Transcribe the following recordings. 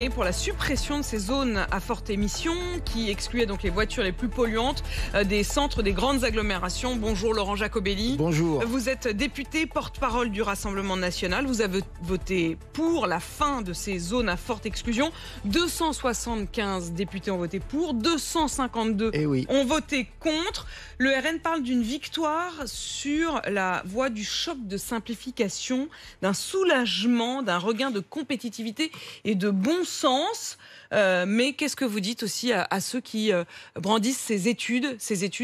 Et pour la suppression de ces zones à forte émission qui excluaient donc les voitures les plus polluantes des centres des grandes agglomérations. Bonjour Laurent Jacobelli. Bonjour. Vous êtes député porte-parole du Rassemblement national. Vous avez voté pour la fin de ces zones à forte exclusion. 275 députés ont voté pour, 252 ont voté contre. Le RN parle d'une victoire sur la voie du choc de simplification, d'un soulagement, d'un regain de compétitivité et de bon sens. Mais qu'est-ce que vous dites aussi à ceux qui brandissent ces études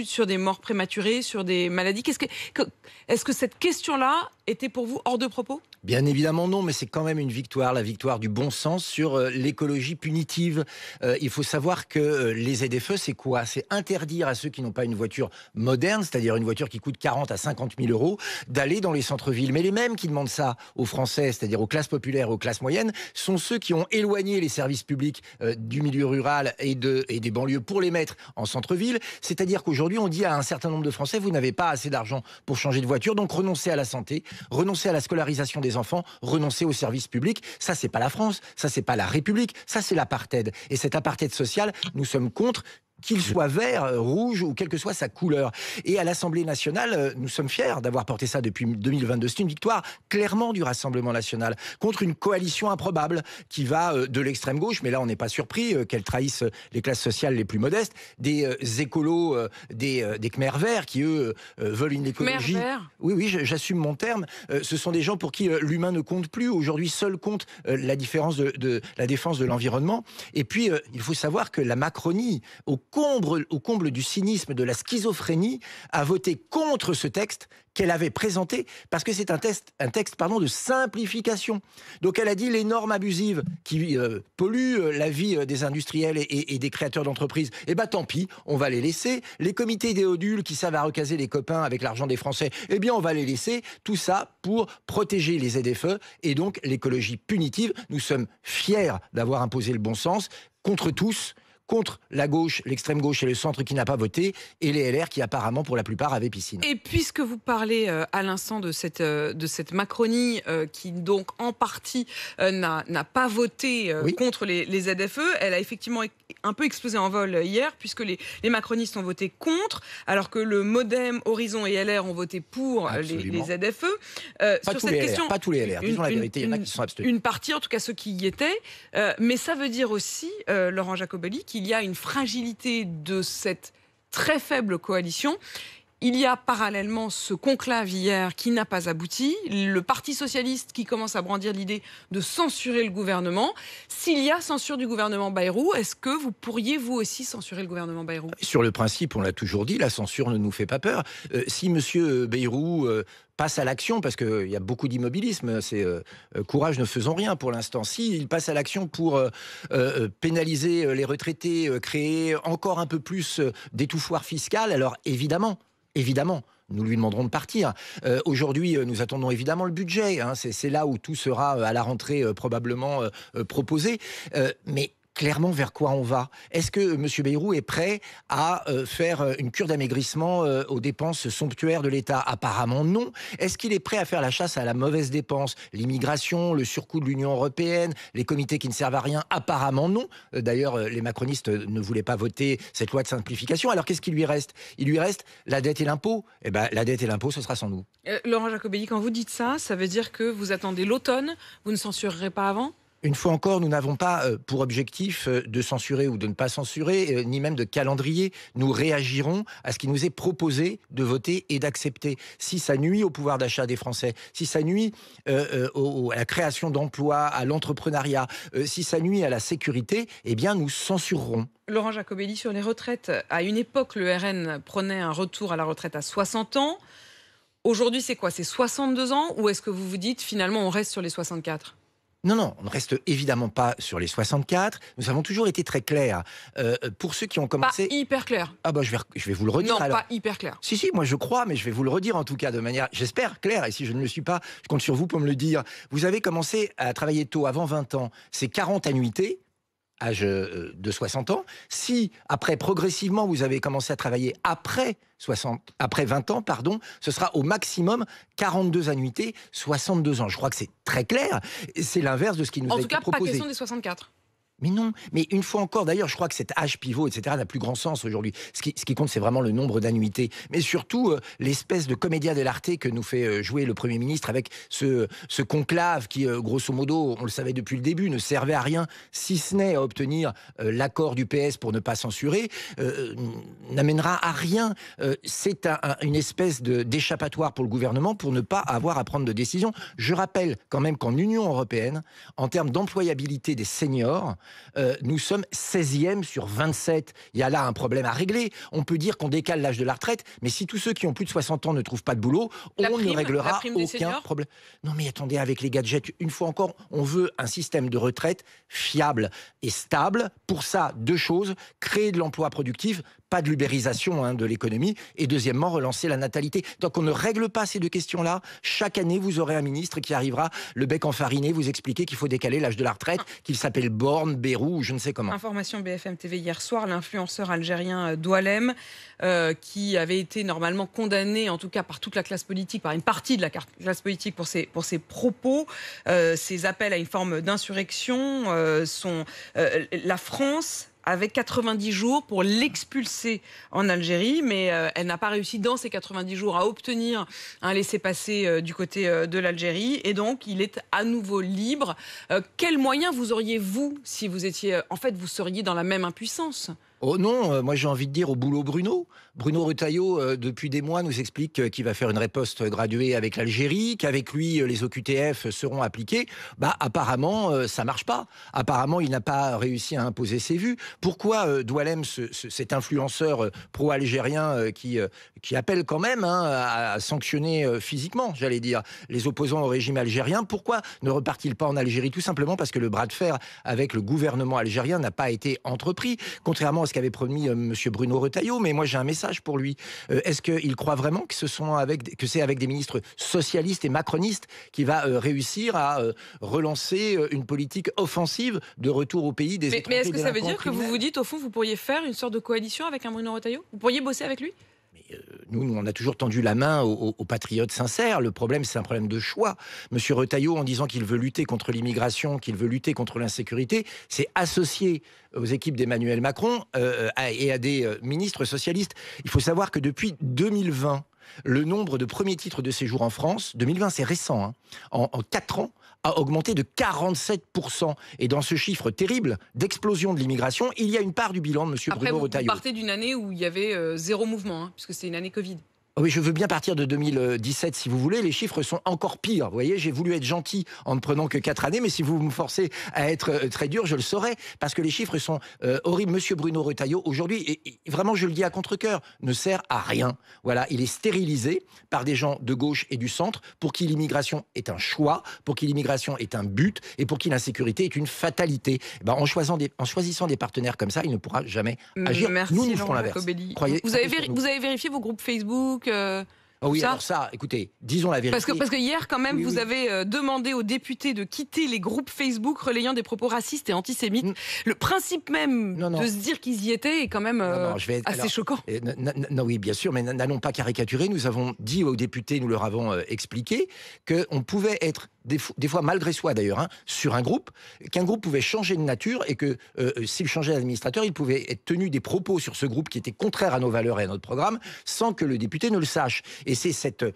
sur des morts prématurées, sur des maladies? Est-ce que cette question-là était pour vous hors de propos? Bien évidemment non, mais c'est quand même une victoire, la victoire du bon sens sur l'écologie punitive. Il faut savoir que les ZFE, c'est quoi? C'est interdire à ceux qui n'ont pas une voiture moderne, c'est-à-dire une voiture qui coûte 40 à 50 000 euros, d'aller dans les centres-villes. Mais les mêmes qui demandent ça aux Français, c'est-à-dire aux classes populaires, aux classes moyennes, sont ceux qui ont éloigné les services publics du milieu rural et des banlieues pour les mettre en centre-ville. C'est-à-dire qu'aujourd'hui, on dit à un certain nombre de Français, vous n'avez pas assez d'argent pour changer de voiture, donc renoncez à la santé, renoncez à la scolarisation des enfants, renoncez aux services publics. Ça, c'est pas la France, ça, c'est pas la République, ça, c'est l'apartheid. Et cet apartheid social, nous sommes contre, qu'il soit vert, rouge ou quelle que soit sa couleur. Et à l'Assemblée nationale, nous sommes fiers d'avoir porté ça depuis 2022. C'est une victoire clairement du Rassemblement national contre une coalition improbable qui va de l'extrême gauche, mais là on n'est pas surpris qu'elle trahisse les classes sociales les plus modestes, des écolos, des Khmers verts qui eux veulent une écologie. Oui, j'assume mon terme. Ce sont des gens pour qui l'humain ne compte plus. Aujourd'hui, seul compte la défense de l'environnement. Et puis, il faut savoir que la Macronie, au comble du cynisme, de la schizophrénie, a voté contre ce texte qu'elle avait présenté, parce que c'est un texte de simplification. Donc elle a dit les normes abusives qui polluent la vie des industriels et des créateurs d'entreprises, eh ben tant pis, on va les laisser. Les comités idéodules qui savent à recaser les copains avec l'argent des Français, eh bien on va les laisser. Tout ça pour protéger les ZFE et donc l'écologie punitive. Nous sommes fiers d'avoir imposé le bon sens contre tous, contre la gauche, l'extrême gauche et le centre qui n'a pas voté, et les LR qui apparemment pour la plupart avaient piscine. Et puisque vous parlez à l'instant de cette Macronie qui donc en partie n'a pas voté contre les ZFE, elle a effectivement un peu explosé en vol hier puisque les macronistes ont voté contre alors que le Modem, Horizon et LR ont voté pour les ZFE. Sur cette question, pas tous les LR, disons la vérité, il y en a qui sont abstenus. Une partie, en tout cas ceux qui y étaient, mais ça veut dire aussi, Laurent Jacobelli, qu'il y a une fragilité de cette très faible coalition. Il y a parallèlement ce conclave hier qui n'a pas abouti, le Parti socialiste qui commence à brandir l'idée de censurer le gouvernement. S'il y a censure du gouvernement Bayrou, est-ce que vous pourriez vous aussi censurer le gouvernement Bayrou? Sur le principe, on l'a toujours dit, la censure ne nous fait pas peur. Si M. Bayrou passe à l'action, parce qu'il y a beaucoup d'immobilisme, c'est courage ne faisons rien pour l'instant. Il passe à l'action pour pénaliser les retraités, créer encore un peu plus d'étouffoir fiscal, alors évidemment, nous lui demanderons de partir. Aujourd'hui, nous attendons évidemment le budget. C'est là où tout sera à la rentrée probablement proposé. Mais clairement, vers quoi on va? Est-ce que M. Bayrou est prêt à faire une cure d'amaigrissement aux dépenses somptuaires de l'État? Apparemment non. Est-ce qu'il est prêt à faire la chasse à la mauvaise dépense? L'immigration, le surcoût de l'Union européenne, les comités qui ne servent à rien? Apparemment non. D'ailleurs, les macronistes ne voulaient pas voter cette loi de simplification. Alors qu'est-ce qu'il lui reste? Il lui reste la dette et l'impôt. Eh bien, la dette et l'impôt, ce sera sans nous. Laurent Jacobelli, quand vous dites ça, ça veut dire que vous attendez l'automne, vous ne censurerez pas avant? Une fois encore, nous n'avons pas pour objectif de censurer ou de ne pas censurer, ni même de calendrier. Nous réagirons à ce qui nous est proposé de voter et d'accepter. Si ça nuit au pouvoir d'achat des Français, si ça nuit à la création d'emplois, à l'entrepreneuriat, si ça nuit à la sécurité, eh bien nous censurerons. Laurent Jacobelli, sur les retraites, à une époque, le RN prenait un retour à la retraite à 60 ans. Aujourd'hui, c'est quoi? C'est 62 ans? Ou est-ce que vous vous dites, finalement, on reste sur les 64? Non, on ne reste évidemment pas sur les 64. Nous avons toujours été très clairs. Pour ceux qui ont commencé... Pas hyper clair. Ah bah je vais vous le redire. Non, alors. pas hyper clair. Si, moi je crois, mais je vais vous le redire en tout cas de manière, j'espère, claire. Et si je ne le suis pas, je compte sur vous pour me le dire. Vous avez commencé à travailler tôt, avant 20 ans. C'est 40 annuités. Âge de 60 ans. Si, après, progressivement, vous avez commencé à travailler après 20 ans, ce sera au maximum 42 annuités, 62 ans. Je crois que c'est très clair. C'est l'inverse de ce qui nous a été proposé. En tout cas, pas question des 64. Mais non, mais une fois encore, d'ailleurs, je crois que cet âge pivot, etc., n'a plus grand sens aujourd'hui. Ce qui compte, c'est vraiment le nombre d'annuités. Mais surtout, l'espèce de commedia dell'arte que nous fait jouer le Premier ministre avec ce conclave qui, grosso modo, on le savait depuis le début, ne servait à rien, si ce n'est à obtenir l'accord du PS pour ne pas censurer, n'amènera à rien. C'est une espèce d'échappatoire pour le gouvernement pour ne pas avoir à prendre de décision. Je rappelle quand même qu'en Union européenne, en termes d'employabilité des seniors, nous sommes 16e sur 27. Il y a là un problème à régler. On peut dire qu'on décale l'âge de la retraite, mais si tous ceux qui ont plus de 60 ans ne trouvent pas de boulot, on ne réglera aucun problème. Non mais attendez, avec les gadgets, une fois encore, on veut un système de retraite fiable et stable. Pour ça, deux choses, créer de l'emploi productif, pas de l'ubérisation de l'économie, et deuxièmement, relancer la natalité. Tant qu'on ne règle pas ces deux questions-là, chaque année, vous aurez un ministre qui arrivera, le bec enfariné, vous expliquer qu'il faut décaler l'âge de la retraite, qu'il s'appelle Borne, Bayrou, ou je ne sais comment. Information BFM TV hier soir, l'influenceur algérien Doualem, qui avait été normalement condamné, en tout cas par toute la classe politique, par une partie de la classe politique pour ses propos, ses appels à une forme d'insurrection, la France avait 90 jours pour l'expulser en Algérie, mais elle n'a pas réussi dans ces 90 jours à obtenir un laissez-passer du côté de l'Algérie, et donc il est à nouveau libre. Quels moyens vous auriez, vous, si vous étiez... En fait, vous seriez dans la même impuissance? Oh non, moi j'ai envie de dire au boulot Bruno. Bruno Retailleau, depuis des mois, nous explique qu'il va faire une riposte graduée avec l'Algérie, qu'avec lui, les OQTF seront appliqués. Apparemment, ça marche pas. Apparemment, il n'a pas réussi à imposer ses vues. Pourquoi Doualem, cet influenceur pro-algérien qui appelle quand même à sanctionner physiquement, j'allais dire, les opposants au régime algérien, pourquoi ne repart-il pas en Algérie? Tout simplement parce que le bras de fer avec le gouvernement algérien n'a pas été entrepris, contrairement à ce qu'avait promis M. Bruno Retailleau. Mais moi, j'ai un message pour lui. Est-ce qu'il croit vraiment que c'est avec des ministres socialistes et macronistes qu'il va réussir à relancer une politique offensive de retour au pays des étrangers? Mais est-ce que ça veut dire que vous vous dites, au fond, vous pourriez faire une sorte de coalition avec un Bruno Retailleau? Vous pourriez bosser avec lui? Nous, on a toujours tendu la main aux patriotes sincères. Le problème, c'est un problème de choix. Monsieur Retailleau, en disant qu'il veut lutter contre l'immigration, qu'il veut lutter contre l'insécurité, c'est associé aux équipes d'Emmanuel Macron et à des ministres socialistes. Il faut savoir que depuis 2020, le nombre de premiers titres de séjour en France, 2020 c'est récent, en 4 ans, a augmenté de 47%. Et dans ce chiffre terrible d'explosion de l'immigration, il y a une part du bilan de M. Bruno Retailleau. Vous partez d'une année où il y avait zéro mouvement, puisque c'est une année Covid. Oui, je veux bien partir de 2017 si vous voulez. Les chiffres sont encore pires. Vous voyez, j'ai voulu être gentil en ne prenant que 4 années, mais si vous me forcez à être très dur, je le saurai, parce que les chiffres sont horribles. Monsieur Bruno Retailleau, aujourd'hui, et vraiment je le dis à contre-cœur, ne sert à rien. Voilà, il est stérilisé par des gens de gauche et du centre pour qui l'immigration est un choix, pour qui l'immigration est un but, et pour qui l'insécurité est une fatalité. En choisissant des partenaires comme ça, il ne pourra jamais agir. Merci, nous ferons l'inverse. Vous avez vérifié vos groupes Facebook? Oh oui, alors ça, écoutez, disons la vérité. Parce que hier, quand même, vous avez demandé aux députés de quitter les groupes Facebook relayant des propos racistes et antisémites. Le principe même de se dire qu'ils y étaient est quand même assez choquant. Non, oui, bien sûr, mais n'allons pas caricaturer. Nous avons dit aux députés, nous leur avons expliqué qu'on pouvait être des fois malgré soi d'ailleurs, sur un groupe, qu'un groupe pouvait changer de nature et que s'il changeait d'administrateur, il pouvait être tenu des propos sur ce groupe qui étaient contraires à nos valeurs et à notre programme sans que le député ne le sache. Et c'est cette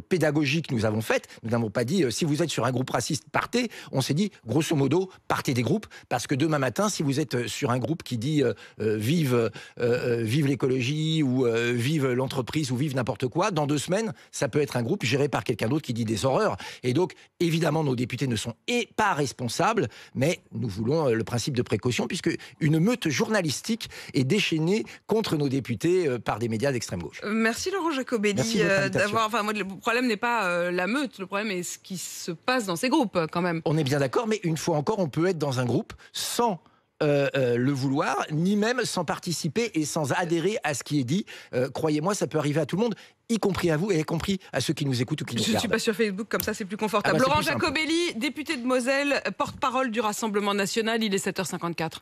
pédagogie que nous avons faite. Nous n'avons pas dit si vous êtes sur un groupe raciste, partez. On s'est dit grosso modo, partez des groupes, parce que demain matin, si vous êtes sur un groupe qui dit vive l'écologie ou vive l'entreprise ou vive n'importe quoi, dans 2 semaines, ça peut être un groupe géré par quelqu'un d'autre qui dit des horreurs. Et donc, évidemment, nos députés ne sont pas responsables, mais nous voulons le principe de précaution, puisque une meute journalistique est déchaînée contre nos députés par des médias d'extrême gauche. Merci Laurent Jacobelli d'avoir... Enfin, moi, le problème n'est pas la meute, le problème est ce qui se passe dans ces groupes, quand même. On est bien d'accord, mais une fois encore, on peut être dans un groupe sans... le vouloir, ni même sans participer et sans adhérer à ce qui est dit. Croyez-moi, ça peut arriver à tout le monde, y compris à vous et y compris à ceux qui nous écoutent ou qui nous regardent. Je ne suis pas sur Facebook, comme ça c'est plus confortable. Laurent Jacobelli, député de Moselle, porte-parole du Rassemblement national, il est 7h54.